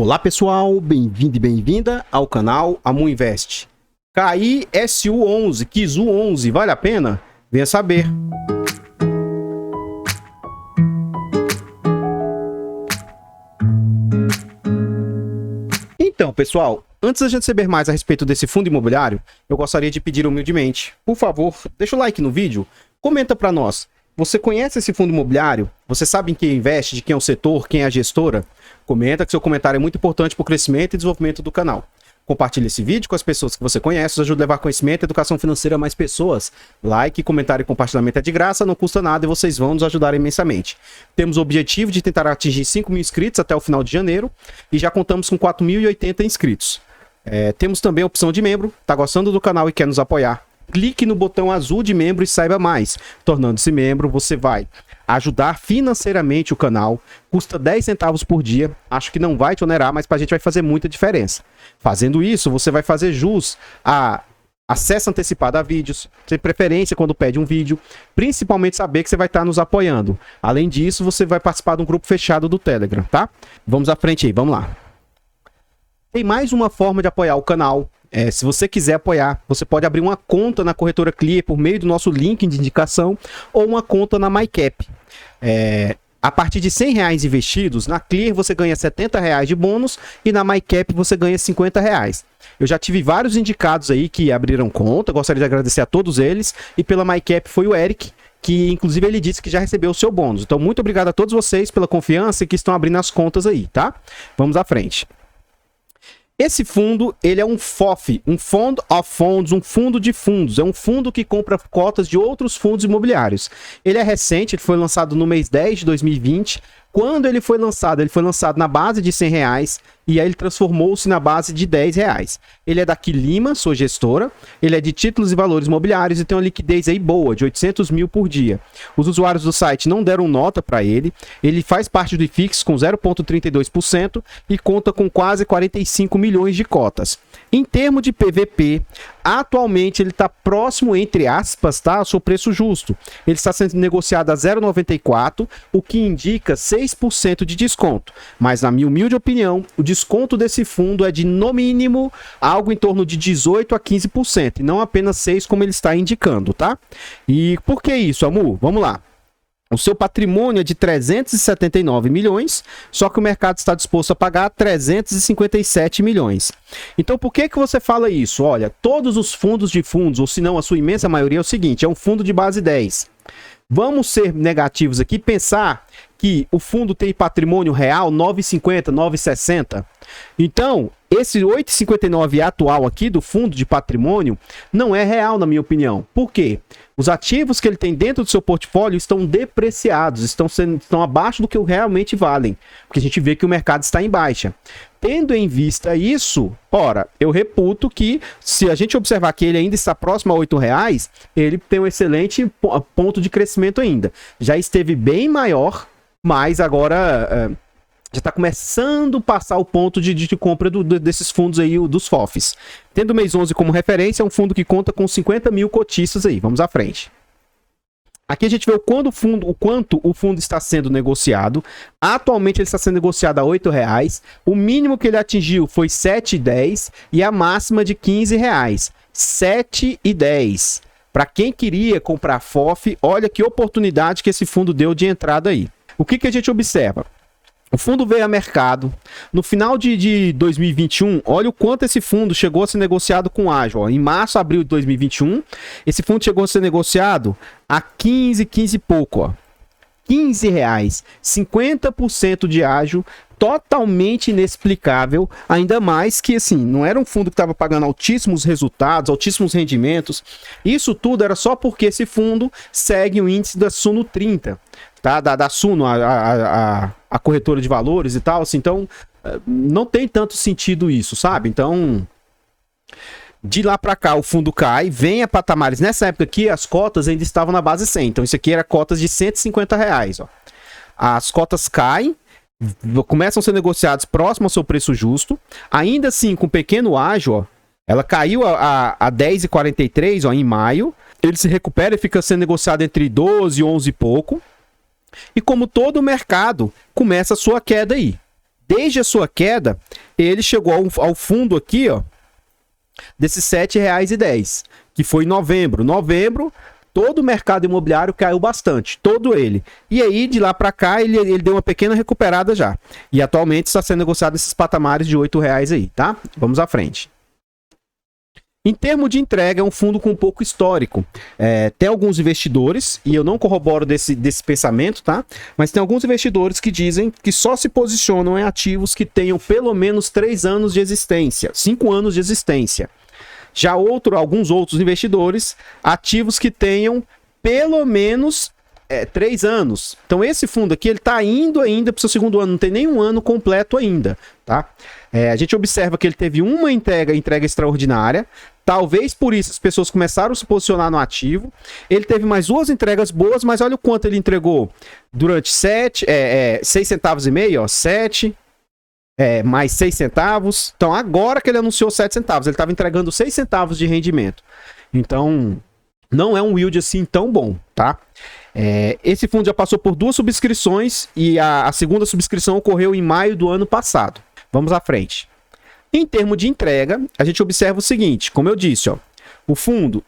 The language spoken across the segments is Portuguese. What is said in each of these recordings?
Olá pessoal, bem-vindo e bem-vinda ao canal Amu Invest. KI SU11, KIZU11, vale a pena? Venha saber. Então pessoal, antes da gente saber mais a respeito desse fundo imobiliário, eu gostaria de pedir humildemente, por favor, deixa o like no vídeo, comenta para nós. Você conhece esse fundo imobiliário? Você sabe em quem investe, de quem é o setor, quem é a gestora? Comenta que seu comentário é muito importante para o crescimento e desenvolvimento do canal. Compartilhe esse vídeo com as pessoas que você conhece, nos ajuda a levar conhecimento e educação financeira a mais pessoas. Like, comentário e compartilhamento é de graça, não custa nada e vocês vão nos ajudar imensamente. Temos o objetivo de tentar atingir 5 mil inscritos até o final de janeiro e já contamos com 4.080 inscritos. Temos também a opção de membro. Está gostando do canal e quer nos apoiar? Clique no botão azul de membro e saiba mais. Tornando-se membro, você vai ajudar financeiramente o canal. Custa 10 centavos por dia. Acho que não vai te onerar, mas para a gente vai fazer muita diferença. Fazendo isso, você vai fazer jus a acesso antecipado a vídeos, ter preferência quando pede um vídeo, principalmente saber que você vai estar nos apoiando. Além disso, você vai participar de um grupo fechado do Telegram, tá? Vamos à frente aí, vamos lá. Tem mais uma forma de apoiar o canal. Se você quiser apoiar, você pode abrir uma conta na corretora Clear por meio do nosso link de indicação ou uma conta na MyCap. A partir de R$100 investidos, na Clear você ganha R$70 de bônus e na MyCap você ganha R$50. Eu já tive vários indicados aí que abriram conta, gostaria de agradecer a todos eles. E pela MyCap foi o Eric, que inclusive ele disse que já recebeu o seu bônus. Então muito obrigado a todos vocês pela confiança e que estão abrindo as contas aí, tá? Vamos à frente. Esse fundo, ele é um FOF, um Fund of Funds, um fundo de fundos. É um fundo que compra cotas de outros fundos imobiliários. Ele é recente, ele foi lançado no mês 10 de 2020. Quando ele foi lançado na base de R$100 e aí ele transformou-se na base de R$10. Ele é da Quilima, sua gestora. Ele é de títulos e valores imobiliários e tem uma liquidez aí boa, de 800 mil por dia. Os usuários do site não deram nota para ele. Ele faz parte do IFIX com 0,32% e conta com quase 45 milhões de cotas. Em termos de PVP, atualmente ele está próximo, entre aspas, tá, ao seu preço justo. Ele está sendo negociado a 0,94, o que indica 6% de desconto. Mas na minha humilde opinião, o desconto desse fundo é de, no mínimo, algo em torno de 18% a 15%, e não apenas 6% como ele está indicando, tá? E por que isso, Amu? Vamos lá. O seu patrimônio é de 379 milhões, só que o mercado está disposto a pagar 357 milhões. Então, por que você fala isso? Olha, todos os fundos de fundos, ou se não a sua imensa maioria, é o seguinte, é um fundo de base 10. Vamos ser negativos aqui, pensar que o fundo tem patrimônio real 9,50, 9,60. Então, esse 8,59 atual aqui do fundo de patrimônio não é real, na minha opinião. Por quê? Os ativos que ele tem dentro do seu portfólio estão depreciados, estão abaixo do que realmente valem, porque a gente vê que o mercado está em baixa. Tendo em vista isso, ora, eu reputo que se a gente observar que ele ainda está próximo a R$8, ele tem um excelente ponto de crescimento ainda. Já esteve bem maior, mas agora já está começando a passar o ponto de compra desses fundos aí, dos FOFs. Tendo o mês 11 como referência, é um fundo que conta com 50 mil cotistas aí. Vamos à frente. Aqui a gente vê o quanto o fundo está sendo negociado. Atualmente ele está sendo negociado a R$8. O mínimo que ele atingiu foi R$ 7,10 e a máxima de R$ 15. R$ 7,10. Para quem queria comprar FOF, olha que oportunidade que esse fundo deu de entrada aí. O que a gente observa? O fundo veio a mercado. No final de 2021, olha o quanto esse fundo chegou a ser negociado com ágio. Em março, abril de 2021, esse fundo chegou a ser negociado a 15 e pouco. R$15. 50% de ágio, totalmente inexplicável. Ainda mais que, assim, não era um fundo que estava pagando altíssimos resultados, altíssimos rendimentos. Isso tudo era só porque esse fundo segue o índice da Suno 30. Tá? Da Suno, a corretora de valores e tal, assim, então não tem tanto sentido isso, sabe? Então, de lá para cá o fundo cai, vem a patamares, nessa época aqui as cotas ainda estavam na base 100, então isso aqui era cotas de R$150, ó. As cotas caem, começam a ser negociadas próximo ao seu preço justo, ainda assim com pequeno ágio, ó, ela caiu a R$10,43, ó, em maio, ele se recupera e fica sendo negociado entre 12 e 11 e pouco. E como todo o mercado, começa a sua queda aí. desde a sua queda, ele chegou ao fundo aqui, ó, desses R$ 7,10, que foi em novembro. Novembro, todo o mercado imobiliário caiu bastante, todo ele. E aí, de lá para cá, ele deu uma pequena recuperada já. E atualmente está sendo negociado esses patamares de R$ 8,00 aí, tá? Vamos à frente. Em termos de entrega, é um fundo com um pouco histórico. Tem alguns investidores, e eu não corroboro desse pensamento, tá? Mas tem alguns investidores que dizem que só se posicionam em ativos que tenham pelo menos 3 anos de existência, 5 anos de existência. Já alguns outros investidores, ativos que tenham pelo menos 3 anos. Então esse fundo aqui, ele está indo ainda para o seu segundo ano, não tem nenhum ano completo ainda, tá? A gente observa que ele teve uma entrega extraordinária, talvez por isso as pessoas começaram a se posicionar no ativo. Ele teve mais 2 entregas boas, mas olha o quanto ele entregou durante 6 centavos e meio, ó, 7... mais 6 centavos. Então, agora que ele anunciou 7 centavos, ele estava entregando 6 centavos de rendimento. Então, não é um yield assim tão bom, tá? Esse fundo já passou por 2 subscrições e a segunda subscrição ocorreu em maio do ano passado. Vamos à frente. Em termos de entrega, a gente observa o seguinte, como eu disse, ó, o fundo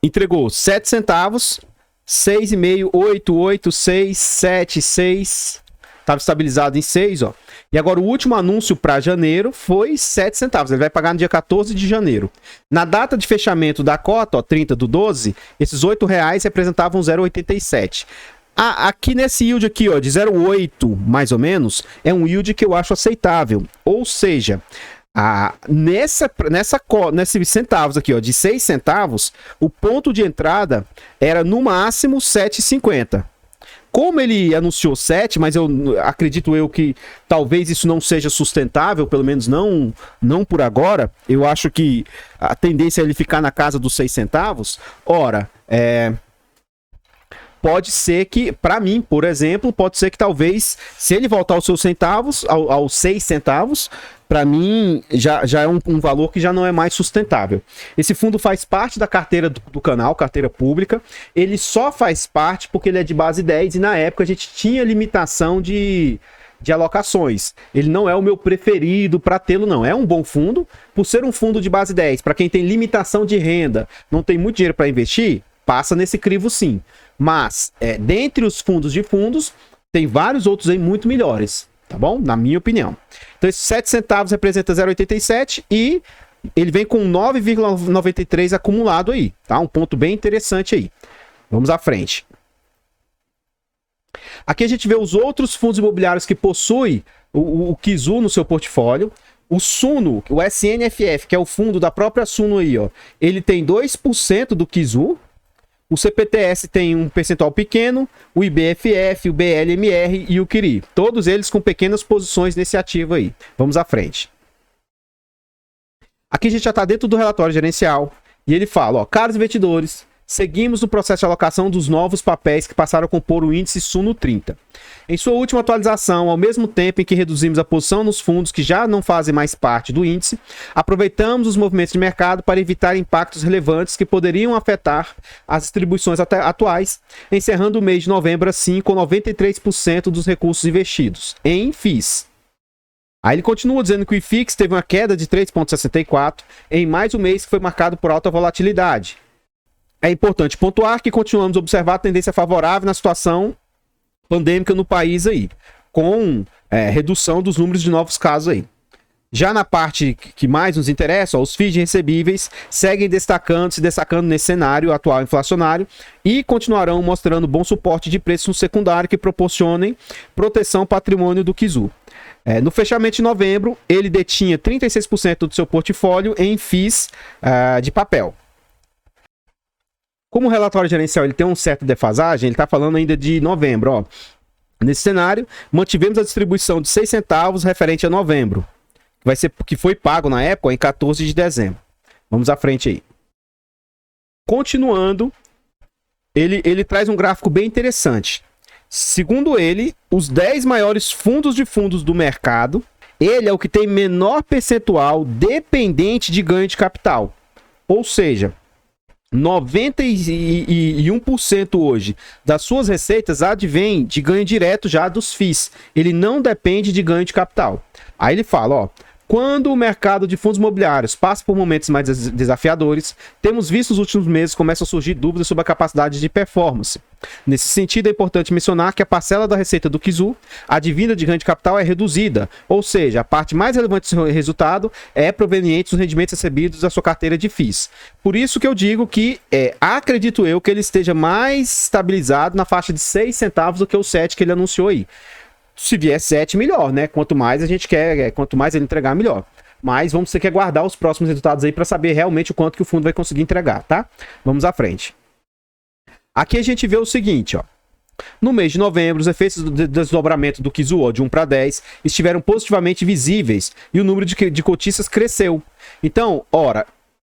entregou 7 centavos, 6,5, 8, 8, 6, 7, 6... Estava estabilizado em 6, ó. E agora o último anúncio para janeiro foi 7 centavos. Ele vai pagar no dia 14 de janeiro. Na data de fechamento da cota, ó, 30/12, esses R$ 8,00 representavam 0,87. Aqui nesse yield aqui, ó, de 0,8 mais ou menos, é um yield que eu acho aceitável. Ou seja, nesses centavos aqui, ó, de 6 centavos, o ponto de entrada era no máximo 7,50. Como ele anunciou 7, mas acredito que talvez isso não seja sustentável, pelo menos não por agora. Eu acho que a tendência é ele ficar na casa dos 6 centavos. Ora, pode ser que, para mim, por exemplo, pode ser que talvez, se ele voltar aos seus centavos, aos 6 centavos, para mim já é um valor que já não é mais sustentável. Esse fundo faz parte da carteira do canal, carteira pública. Ele só faz parte porque ele é de base 10 e na época a gente tinha limitação de alocações. Ele não é o meu preferido para tê-lo, não. É um bom fundo, por ser um fundo de base 10. Para quem tem limitação de renda, não tem muito dinheiro para investir, passa nesse crivo sim. Mas, dentre os fundos de fundos, tem vários outros aí muito melhores. Tá bom? Na minha opinião. Então, esses 7 centavos representa 0,87 e ele vem com 9,93 acumulado aí, tá? Um ponto bem interessante aí. Vamos à frente. Aqui a gente vê os outros fundos imobiliários que possuem o Kizu no seu portfólio. O Suno, o SNFF, que é o fundo da própria Suno aí, ó, ele tem 2% do Kizu. O CPTS tem um percentual pequeno, o IBFF, o BLMR e o QIRI. Todos eles com pequenas posições nesse ativo aí. Vamos à frente. Aqui a gente já está dentro do relatório gerencial e ele fala, ó, caros investidores, seguimos no processo de alocação dos novos papéis que passaram a compor o índice Suno 30. Em sua última atualização, ao mesmo tempo em que reduzimos a posição nos fundos que já não fazem mais parte do índice, aproveitamos os movimentos de mercado para evitar impactos relevantes que poderiam afetar as distribuições atuais, encerrando o mês de novembro assim com 93% dos recursos investidos em FIIs. Aí ele continua dizendo que o IFIX teve uma queda de 3,64 em mais um mês que foi marcado por alta volatilidade. É importante pontuar que continuamos a observar a tendência favorável na situação pandêmica no país aí, com redução dos números de novos casos aí. Já na parte que mais nos interessa, ó, os FIIs de recebíveis seguem se destacando nesse cenário atual inflacionário e continuarão mostrando bom suporte de preços no secundário que proporcionem proteção ao patrimônio do Kizu. No fechamento de novembro, ele detinha 36% do seu portfólio em FIIs de papel. Como o relatório gerencial ele tem um certo defasagem, ele está falando ainda de novembro. Ó. Nesse cenário, mantivemos a distribuição de 6 centavos referente a novembro, que foi pago na época em 14 de dezembro. Vamos à frente aí. Continuando, ele traz um gráfico bem interessante. Segundo ele, os 10 maiores fundos de fundos do mercado, ele é o que tem menor percentual dependente de ganho de capital. Ou seja, 91% hoje das suas receitas advém de ganho direto já dos FIIs. Ele não depende de ganho de capital. Aí ele fala, ó, quando o mercado de fundos imobiliários passa por momentos mais desafiadores, temos visto nos últimos meses começam a surgir dúvidas sobre a capacidade de performance. Nesse sentido, é importante mencionar que a parcela da receita do KIZU, advinda de ganho de capital, é reduzida, ou seja, a parte mais relevante do seu resultado é proveniente dos rendimentos recebidos da sua carteira de FIIs. Por isso que eu digo que, acredito eu, que ele esteja mais estabilizado na faixa de 6 centavos do que o 7 que ele anunciou aí. Se vier 7, melhor, né? Quanto mais a gente quer, quanto mais ele entregar, melhor. Mas vamos ter que aguardar os próximos resultados aí para saber realmente o quanto que o fundo vai conseguir entregar, tá? Vamos à frente. Aqui a gente vê o seguinte, ó. No mês de novembro, os efeitos do desdobramento do KIZU de 1 para 10 estiveram positivamente visíveis e o número de cotistas cresceu. Então, ora,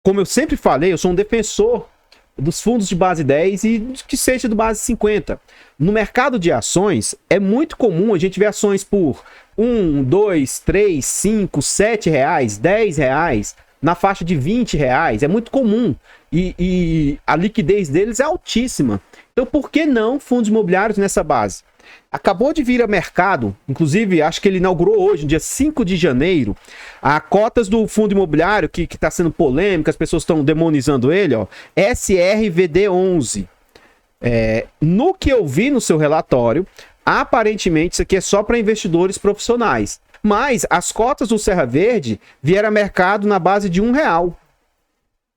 como eu sempre falei, eu sou um defensor dos fundos de base 10 e que seja do base 50. No mercado de ações, é muito comum a gente ver ações por 1, 2, 3, 5, 7 reais, 10 reais, na faixa de 20 reais. É muito comum e a liquidez deles é altíssima. Então, por que não fundos imobiliários nessa base? Acabou de vir a mercado, inclusive acho que ele inaugurou hoje, no dia 5 de janeiro, a cotas do fundo imobiliário, que está sendo polêmica, as pessoas estão demonizando ele, ó, SRVD11. No que eu vi no seu relatório, aparentemente isso aqui é só para investidores profissionais. Mas as cotas do Serra Verde vieram a mercado na base de R$1.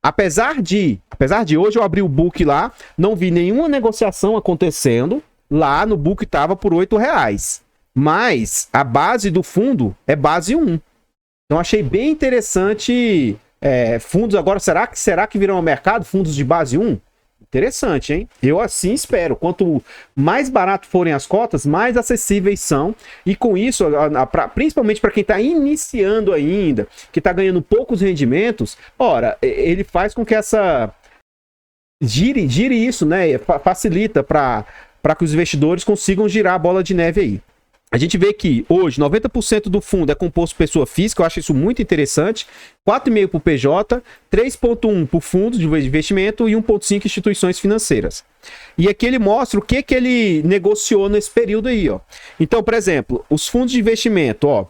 Apesar de hoje eu abri o book lá, não vi nenhuma negociação acontecendo. Lá no book estava por R$8. Mas a base do fundo é base 1. Então achei bem interessante fundos agora. Será que virão ao mercado fundos de base 1? Interessante, hein? Eu assim espero. Quanto mais barato forem as cotas, mais acessíveis são. E com isso, principalmente para quem está iniciando ainda, que está ganhando poucos rendimentos, ora, ele faz com que essa... Gire isso, né? Facilita para que os investidores consigam girar a bola de neve aí. A gente vê que hoje 90% do fundo é composto por pessoa física, eu acho isso muito interessante, 4,5% por PJ, 3,1% por fundos de investimento e 1,5% instituições financeiras. E aqui ele mostra o que ele negociou nesse período aí, ó. Então, por exemplo, os fundos de investimento, ó,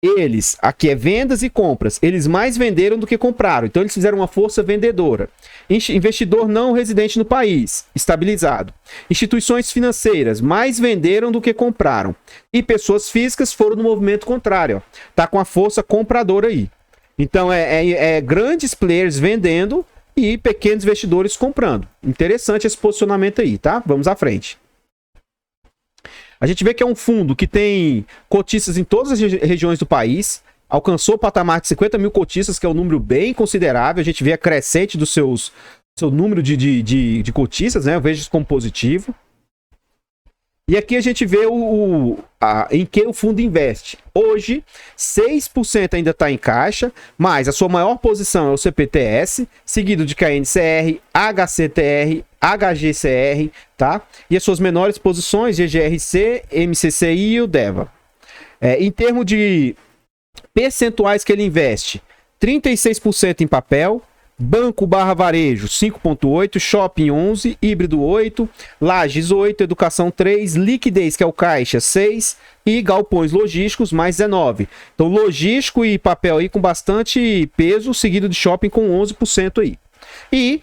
eles, aqui é vendas e compras, eles mais venderam do que compraram, então eles fizeram uma força vendedora. Investidor não residente no país, estabilizado. Instituições financeiras mais venderam do que compraram. E pessoas físicas foram no movimento contrário, ó. Tá com a força compradora aí. Então grandes players vendendo e pequenos investidores comprando. Interessante esse posicionamento aí, tá? Vamos à frente. A gente vê que é um fundo que tem cotistas em todas as regiões do país, alcançou o patamar de 50 mil cotistas, que é um número bem considerável. A gente vê a crescente do seu número de cotistas, né? Eu vejo isso como positivo. E aqui a gente vê em que o fundo investe. Hoje, 6% ainda está em caixa, mas a sua maior posição é o CPTS, seguido de KNCR, HCTR, HGCR, tá? E as suas menores posições, GGRC, MCCI e o DEVA. Em termos de percentuais que ele investe, 36% em papel, banco / varejo 5,8%, shopping 11%, híbrido 8%, lajes 8%, educação 3%, liquidez, que é o caixa 6% e galpões logísticos mais 19%. Então logístico e papel aí com bastante peso, seguido de shopping com 11% aí. E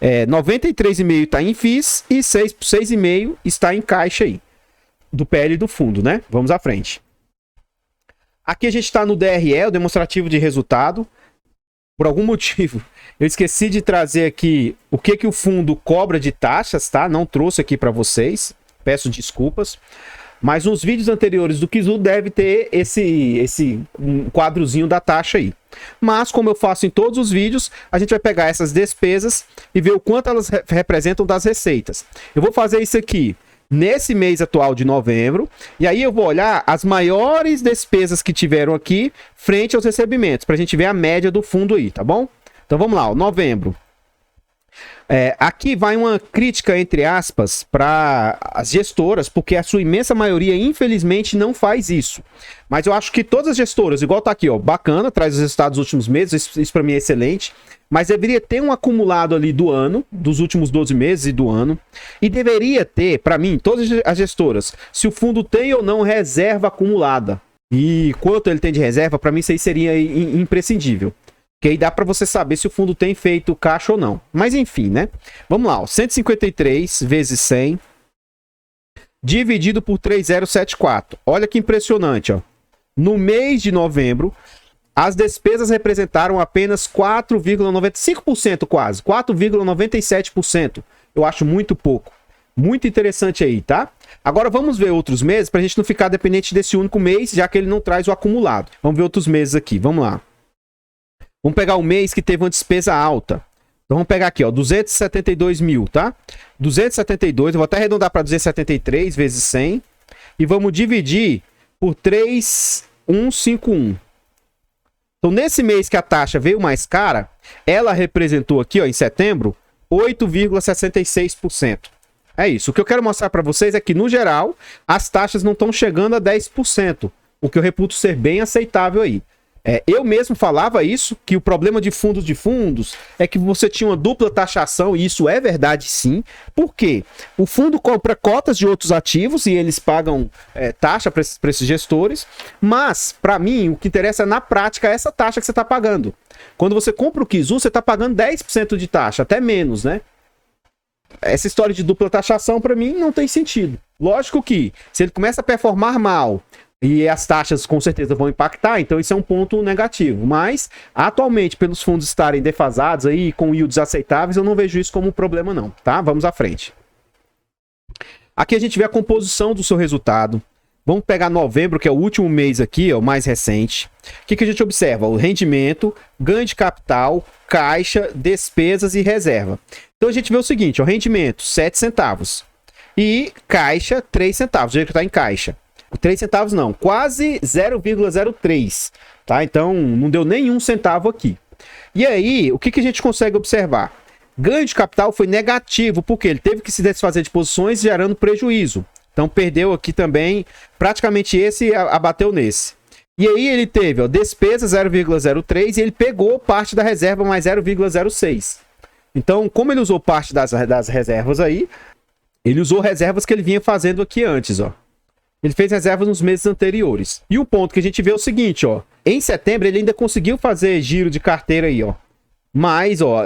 93,5% está em FIIs e 6,5% está em caixa aí, do PL do fundo, né? Vamos à frente. Aqui a gente está no DRE, o demonstrativo de resultado. Por algum motivo, eu esqueci de trazer aqui o que o fundo cobra de taxas, tá? Não trouxe aqui para vocês, peço desculpas. Mas nos vídeos anteriores do KIZU deve ter esse quadrozinho da taxa aí. Mas, como eu faço em todos os vídeos, a gente vai pegar essas despesas e ver o quanto elas representam das receitas. Eu vou fazer isso aqui nesse mês atual de novembro, e aí eu vou olhar as maiores despesas que tiveram aqui frente aos recebimentos, para a gente ver a média do fundo aí, tá bom? Então vamos lá, ó, novembro. Aqui vai uma crítica, entre aspas, para as gestoras, porque a sua imensa maioria, infelizmente, não faz isso. Mas eu acho que todas as gestoras, igual tá aqui, ó, bacana, traz os resultados dos últimos meses, isso para mim é excelente, mas deveria ter um acumulado ali do ano, dos últimos 12 meses e do ano, e deveria ter, para mim, todas as gestoras, se o fundo tem ou não reserva acumulada. e quanto ele tem de reserva, para mim isso aí seria imprescindível. Que aí dá para você saber se o fundo tem feito caixa ou não. Mas enfim, né? Vamos lá, ó. 153 vezes 100 dividido por 3074. Olha que impressionante, ó. No mês de novembro, as despesas representaram apenas 4,95%, quase 4,97%. Eu acho muito pouco. Muito interessante aí, tá? Agora vamos ver outros meses para a gente não ficar dependente desse único mês, já que ele não traz o acumulado. Vamos ver outros meses aqui. Vamos lá. Vamos pegar o mês que teve uma despesa alta. Então vamos pegar aqui, ó, 272 mil, tá? 272, eu vou até arredondar para 273 vezes 100. E vamos dividir por 3,151. Então nesse mês que a taxa veio mais cara, ela representou aqui, ó, em setembro, 8,66%. É isso. O que eu quero mostrar para vocês é que, no geral, as taxas não estão chegando a 10%. O que eu reputo ser bem aceitável aí. Eu mesmo falava isso, que o problema de fundos é que você tinha uma dupla taxação, e isso é verdade sim. Por quê? O fundo compra cotas de outros ativos e eles pagam taxa para esses gestores, mas, para mim, o que interessa é, na prática, essa taxa que você está pagando. Quando você compra o Kizu, você está pagando 10% de taxa, até menos, né? Essa história de dupla taxação, para mim, não tem sentido. Lógico que, se ele começa a performar mal, e as taxas com certeza vão impactar, então isso é um ponto negativo. Mas, atualmente, pelos fundos estarem defasados aí, com yields aceitáveis, eu não vejo isso como um problema não, tá? Vamos à frente. Aqui a gente vê a composição do seu resultado. Vamos pegar novembro, que é o último mês aqui, ó, o mais recente. O que a gente observa? O rendimento, ganho de capital, caixa, despesas e reserva. Então a gente vê o seguinte, o rendimento, 7 centavos. E caixa, 3 centavos. O jeito que está em caixa. 3 centavos não, quase 0,03, tá? Então não deu nenhum centavo aqui. E aí, o que a gente consegue observar? Ganho de capital foi negativo, porque ele teve que se desfazer de posições gerando prejuízo. Então perdeu aqui também, praticamente esse abateu nesse. E aí ele teve, ó, despesa 0,03 e ele pegou parte da reserva mais 0,06. Então, como ele usou parte das reservas aí, ele usou reservas que ele vinha fazendo aqui antes, ó. Ele fez reservas nos meses anteriores. E o ponto que a gente vê é o seguinte, ó. Em setembro ele ainda conseguiu fazer giro de carteira aí, ó. Mas, ó,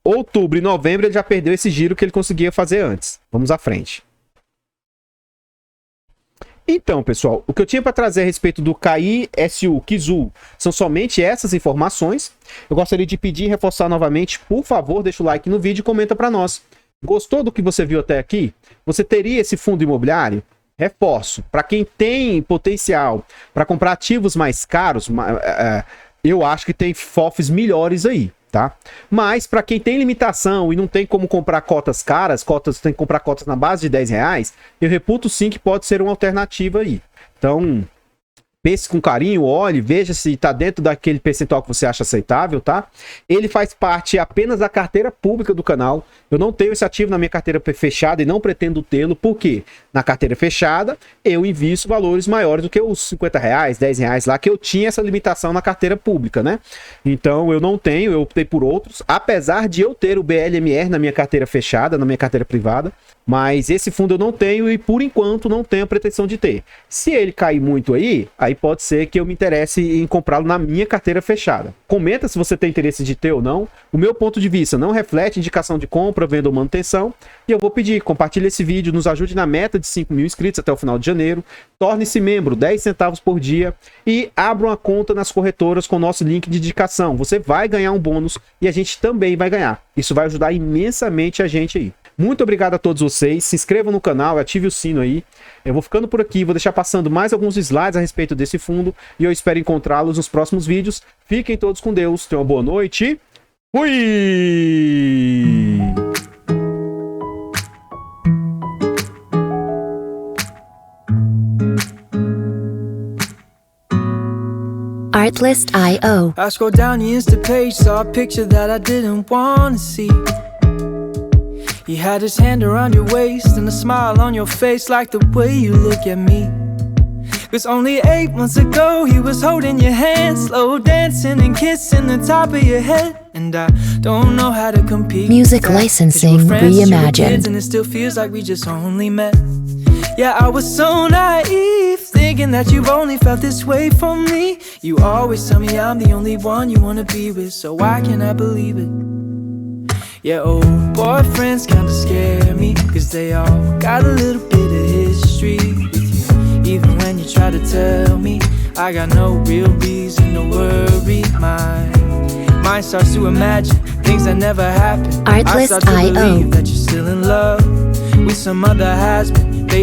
outubro e novembro ele já perdeu esse giro que ele conseguia fazer antes. Vamos à frente. Então, pessoal, o que eu tinha para trazer a respeito do Kizu são somente essas informações. Eu gostaria de pedir e reforçar novamente, por favor, deixa o like no vídeo e comenta para nós. Gostou do que você viu até aqui? Você teria esse fundo imobiliário? Reforço, para quem tem potencial para comprar ativos mais caros, eu acho que tem FOFs melhores aí, tá? Mas para quem tem limitação e não tem como comprar cotas caras, tem que comprar cotas na base de R$10, eu reputo sim que pode ser uma alternativa aí. Então, pense com carinho, olhe, veja se está dentro daquele percentual que você acha aceitável, tá? Ele faz parte apenas da carteira pública do canal. Eu não tenho esse ativo na minha carteira fechada e não pretendo tê-lo, porque na carteira fechada eu invisto valores maiores do que os R$50, R$10 lá, que eu tinha essa limitação na carteira pública, né? Então eu não tenho, eu optei por outros, apesar de eu ter o BLMR na minha carteira fechada, na minha carteira privada, mas esse fundo eu não tenho e por enquanto não tenho a pretensão de ter. Se ele cair muito aí pode ser que eu me interesse em comprá-lo na minha carteira fechada. Comenta se você tem interesse de ter ou não. O meu ponto de vista não reflete indicação de compra, venda ou manutenção. E eu vou pedir, compartilhe esse vídeo, nos ajude na meta de 5 mil inscritos até o final de janeiro. Torne-se membro, 10 centavos por dia. E abra uma conta nas corretoras com o nosso link de indicação. Você vai ganhar um bônus e a gente também vai ganhar. Isso vai ajudar imensamente a gente aí. Muito obrigado a todos vocês, se inscrevam no canal, ative o sino aí. Eu vou ficando por aqui, vou deixar passando mais alguns slides a respeito desse fundo e eu espero encontrá-los nos próximos vídeos. Fiquem todos com Deus, tenham uma boa noite. Fui! Artlist.io. I scrolled down the Insta page, saw a picture that I didn't want to see. He had his hand around your waist and a smile on your face, like the way you look at me. 'Cause only 8 months ago he was holding your hand, slow dancing and kissing the top of your head. And I don't know how to compete. Music licensing reimagined. And it still feels like we just only met. Yeah, I was so naive, thinking that you've only felt this way for me. You always tell me I'm the only one you wanna be with, so why can't I believe it? Yeah, old boyfriends kinda scare me, cause they all got a little bit of history with you. Even when you try to tell me I got no real reason to worry. My mind starts to imagine things that never happened. I start to believe that you're still in love with some other has-been, baby.